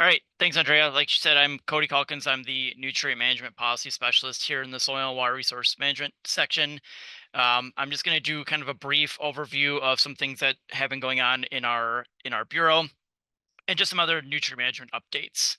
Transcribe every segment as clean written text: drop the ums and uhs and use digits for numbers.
All right, thanks, Andrea. Like you said, I'm Cody Calkins. I'm the Nutrient Management Policy Specialist here in the Soil and Water Resource Management section. I'm just going to do kind of a brief overview of some things that have been going on in our bureau, and just some other nutrient management updates.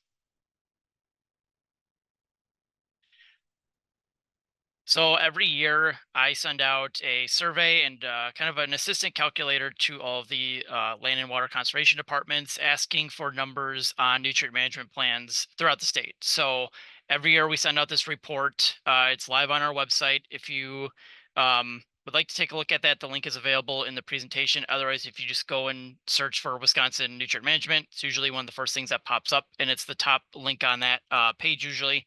So every year I send out a survey and kind of an assistant calculator to all of the land and water conservation departments asking for numbers on nutrient management plans throughout the state. So every year we send out this report. It's live on our website. If you would like to take a look at that, the link is available in the presentation. Otherwise, if you just go and search for Wisconsin Nutrient Management, it's usually one of the first things that pops up, and it's the top link on that page usually.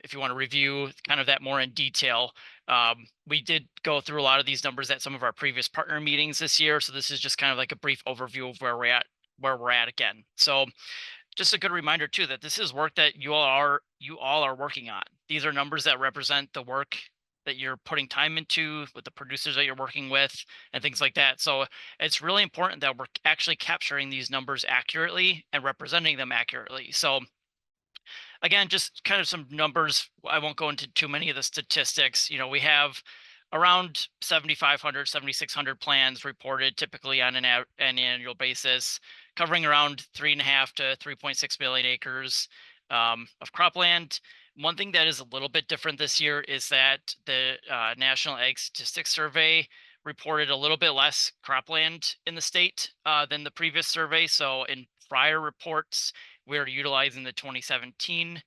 If you want to review kind of that more in detail. We did go through a lot of these numbers at some of our previous partner meetings this year. So this is just kind of like a brief overview of where we're at again. So just a good reminder too, that this is work that you all are working on. These are numbers that represent the work that you're putting time into with the producers that you're working with and things like that. So it's really important that we're actually capturing these numbers accurately and representing them accurately. So again, just kind of some numbers. I won't go into too many of the statistics. We have around 7,500, 7,600 plans reported typically on an annual basis, covering around 3.5 to 3.6 million acres of cropland. One thing that is a little bit different this year is that the National Ag Statistics Survey reported a little bit less cropland in the state than the previous survey. So in prior reports, we're utilizing the 2017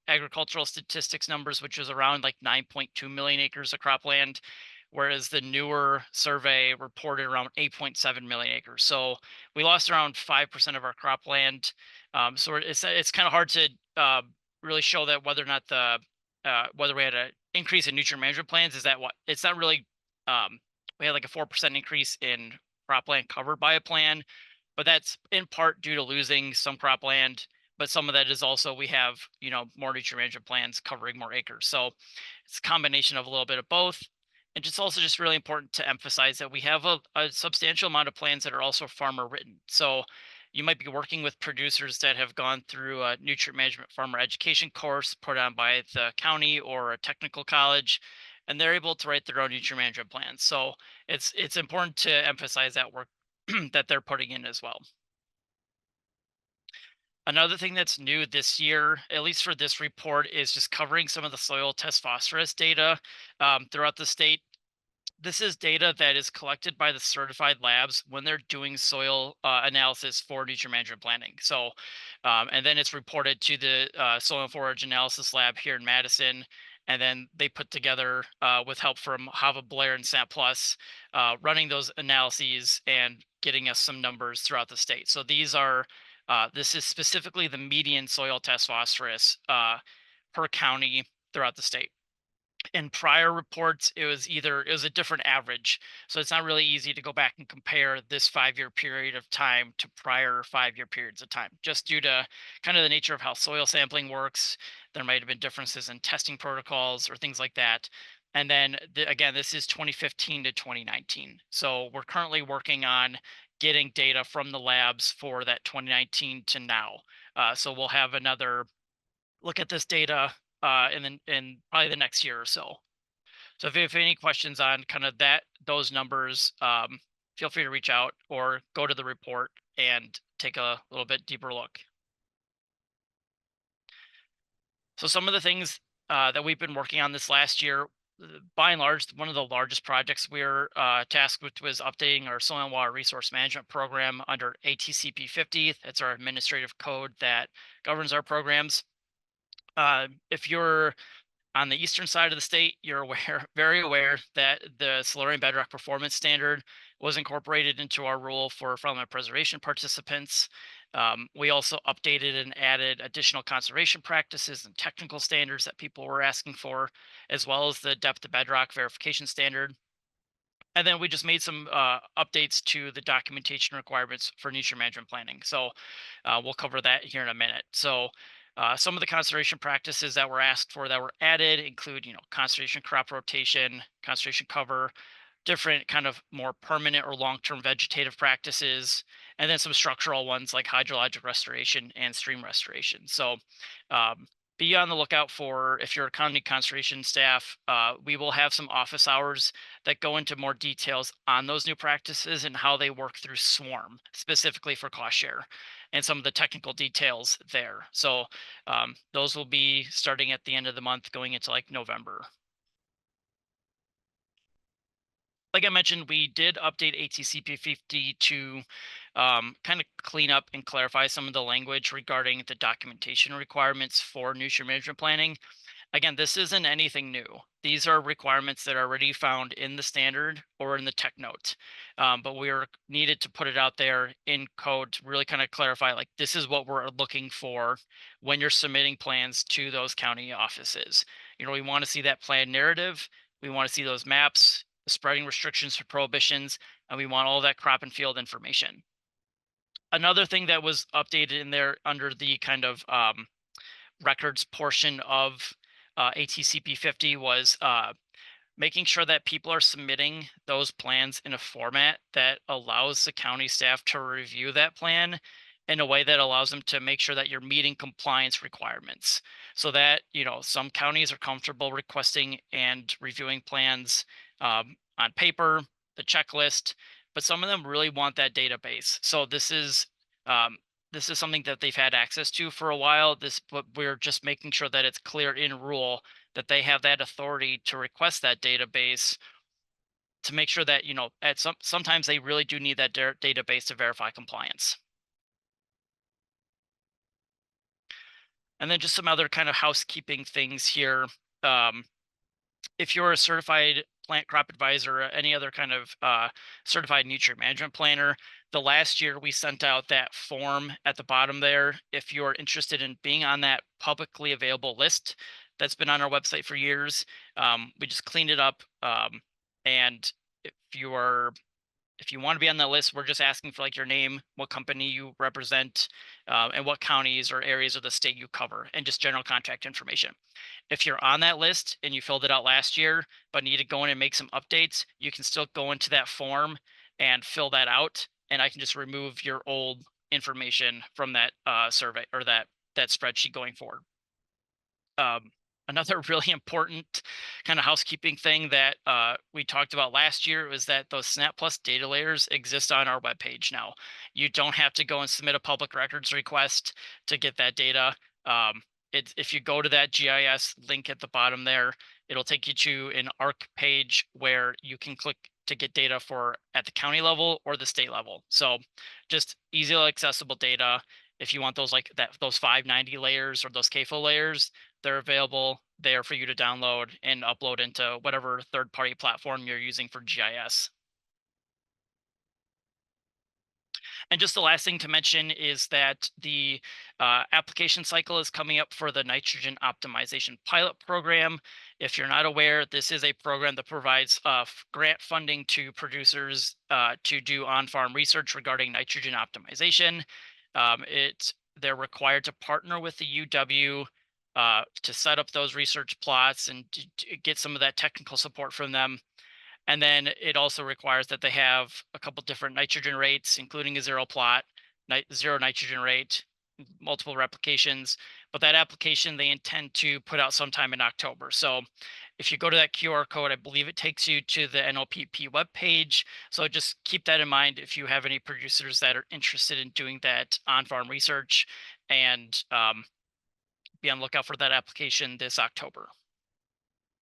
agricultural statistics numbers, which was around like 9.2 million acres of cropland, whereas the newer survey reported around 8.7 million acres. So we lost around 5% of our cropland. So it's kind of hard to really show that whether or not whether we had an increase in nutrient management plans. Is that what? It's not really. We had like a 4% increase in cropland covered by a plan, but that's in part due to losing some cropland, but some of that is also we have more nutrient management plans covering more acres. So it's a combination of a little bit of both. And it's also just really important to emphasize that we have a substantial amount of plans that are also farmer written. So you might be working with producers that have gone through a nutrient management farmer education course put on by the county or a technical college, and they're able to write their own nutrient management plans. So it's important to emphasize that work that they're putting in as well. Another thing that's new this year, at least for this report, is just covering some of the soil test phosphorus data throughout the state. This is data that is collected by the certified labs when they're doing soil analysis for nutrient management planning. So, and then it's reported to the soil and forage analysis lab here in Madison. And then they put together, with help from Hava Blair and Sat Plus, running those analyses and getting us some numbers throughout the state. So this is specifically the median soil test phosphorus per county throughout the state. In prior reports, it was a different average. So it's not really easy to go back and compare this 5-year period of time to prior 5-year periods of time, just due to kind of the nature of how soil sampling works. There might have been differences in testing protocols or things like that. And then again, this is 2015 to 2019. So we're currently working on getting data from the labs for that 2019 to now. So we'll have another look at this data in probably the next year or so. So if you have any questions on kind of those numbers, feel free to reach out or go to the report and take a little bit deeper look. So some of the things that we've been working on this last year, by and large, one of the largest projects we're tasked with was updating our soil and water resource management program under ATCP 50. That's our administrative code that governs our programs. If you're on the eastern side of the state, you're very aware that the SWRM bedrock performance standard was incorporated into our rule for farmland preservation participants. We also updated and added additional conservation practices and technical standards that people were asking for, as well as the depth of bedrock verification standard. And then we just made some updates to the documentation requirements for nutrient management planning. So we'll cover that here in a minute. So some of the conservation practices that were asked for that were added include, conservation crop rotation, conservation cover, different kind of more permanent or long-term vegetative practices, and then some structural ones like hydrologic restoration and stream restoration. So um, be on the lookout for, if you're a county conservation staff, we will have some office hours that go into more details on those new practices and how they work through SWRM, specifically for cost share, and some of the technical details there. So those will be starting at the end of the month, going into like November. Like I mentioned, we did update ATCP 50 to kind of clean up and clarify some of the language regarding the documentation requirements for nutrient management planning. Again, this isn't anything new. These are requirements that are already found in the standard or in the tech note. But we are needed to put it out there in code to really kind of clarify, like, this is what we're looking for when you're submitting plans to those county offices. We want to see that plan narrative. We want to see those maps, the spreading restrictions for prohibitions, and we want all that crop and field information. Another thing that was updated in there under the kind of records portion of ATCP 50 was making sure that people are submitting those plans in a format that allows the county staff to review that plan in a way that allows them to make sure that you're meeting compliance requirements. So that, some counties are comfortable requesting and reviewing plans on paper, the checklist, but some of them really want that database. So um, this is something that they've had access to for a while. But we're just making sure that it's clear in rule that they have that authority to request that database, to make sure that, at sometimes they really do need that database to verify compliance. And then just some other kind of housekeeping things here. Um, if you're a certified plant crop advisor or any other kind of certified nutrient management planner, the last year we sent out that form at the bottom there. If you're interested in being on that publicly available list that's been on our website for years, we just cleaned it up. And if you are if you want to be on that list, we're just asking for like your name, what company you represent, and what counties or areas of the state you cover, and just general contact information. If you're on that list and you filled it out last year, but need to go in and make some updates, you can still go into that form and fill that out, and I can just remove your old information from that survey or that spreadsheet going forward. Another really important kind of housekeeping thing that we talked about last year was that those Snap Plus data layers exist on our webpage now. You don't have to go and submit a public records request to get that data. If you go to that GIS link at the bottom there, it'll take you to an ARC page where you can click to get data for at the county level or the state level. So just easily accessible data. If you want those those 590 layers or those CAFO layers, they're available there for you to download and upload into whatever third-party platform you're using for GIS. And just the last thing to mention is that the application cycle is coming up for the nitrogen optimization pilot program. If you're not aware, this is a program that provides grant funding to producers to do on-farm research regarding nitrogen optimization. They're required to partner with the UW to set up those research plots and to get some of that technical support from them. And then it also requires that they have a couple different nitrogen rates, including a zero plot, zero nitrogen rate, multiple replications. But that application they intend to put out sometime in October. So if you go to that QR code, I believe it takes you to the NLPP webpage. So just keep that in mind if you have any producers that are interested in doing that on-farm research, and be on the lookout for that application this October.